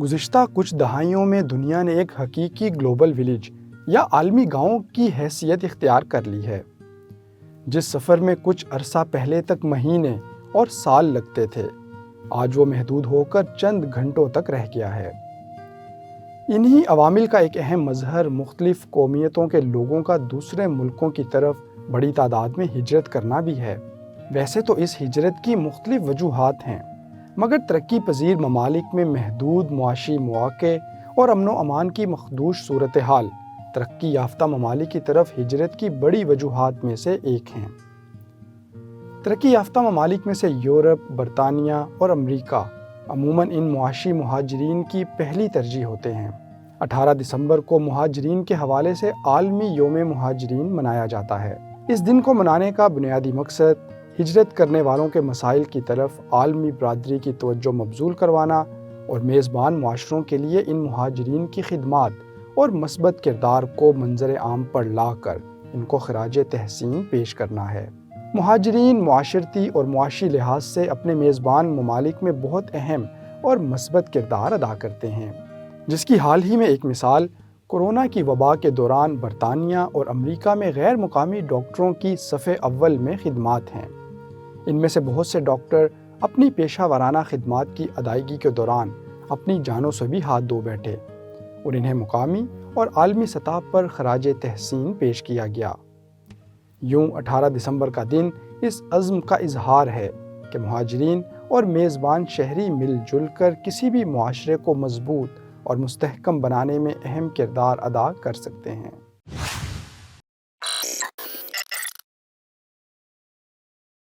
گزشتہ کچھ دہائیوں میں دنیا نے ایک حقیقی گلوبل ولیج یا عالمی گاؤں کی حیثیت اختیار کر لی ہے۔ جس سفر میں کچھ عرصہ پہلے تک مہینے اور سال لگتے تھے، آج وہ محدود ہو کر چند گھنٹوں تک رہ گیا ہے۔ انہی عوامل کا ایک اہم مظہر مختلف قومیتوں کے لوگوں کا دوسرے ملکوں کی طرف بڑی تعداد میں ہجرت کرنا بھی ہے۔ ویسے تو اس ہجرت کی مختلف وجوہات ہیں، مگر ترقی پذیر ممالک میں محدود معاشی مواقع اور امن و امان کی مخدوش صورتحال ترقی یافتہ ممالک کی طرف ہجرت کی بڑی وجوہات میں سے ایک ہیں۔ ترقی یافتہ ممالک میں سے یورپ، برطانیہ اور امریکہ عموماً ان معاشی مہاجرین کی پہلی ترجیح ہوتے ہیں۔ 18 دسمبر کو مہاجرین کے حوالے سے عالمی یوم مہاجرین منایا جاتا ہے۔ اس دن کو منانے کا بنیادی مقصد ہجرت کرنے والوں کے مسائل کی طرف عالمی برادری کی توجہ مبذول کروانا اور میزبان معاشروں کے لیے ان مہاجرین کی خدمات اور مثبت کردار کو منظر عام پر لا کر ان کو خراج تحسین پیش کرنا ہے۔ مہاجرین معاشرتی اور معاشی لحاظ سے اپنے میزبان ممالک میں بہت اہم اور مثبت کردار ادا کرتے ہیں، جس کی حال ہی میں ایک مثال کورونا کی وبا کے دوران برطانیہ اور امریکہ میں غیر مقامی ڈاکٹروں کی صف اول میں خدمات ہیں۔ ان میں سے بہت سے ڈاکٹر اپنی پیشہ ورانہ خدمات کی ادائیگی کے دوران اپنی جانوں سے بھی ہاتھ دھو بیٹھے اور انہیں مقامی اور عالمی سطح پر خراج تحسین پیش کیا گیا۔ یوں 18 دسمبر کا دن اس عزم کا اظہار ہے کہ مہاجرین اور میزبان شہری مل جل کر کسی بھی معاشرے کو مضبوط اور مستحکم بنانے میں اہم کردار ادا کر سکتے ہیں۔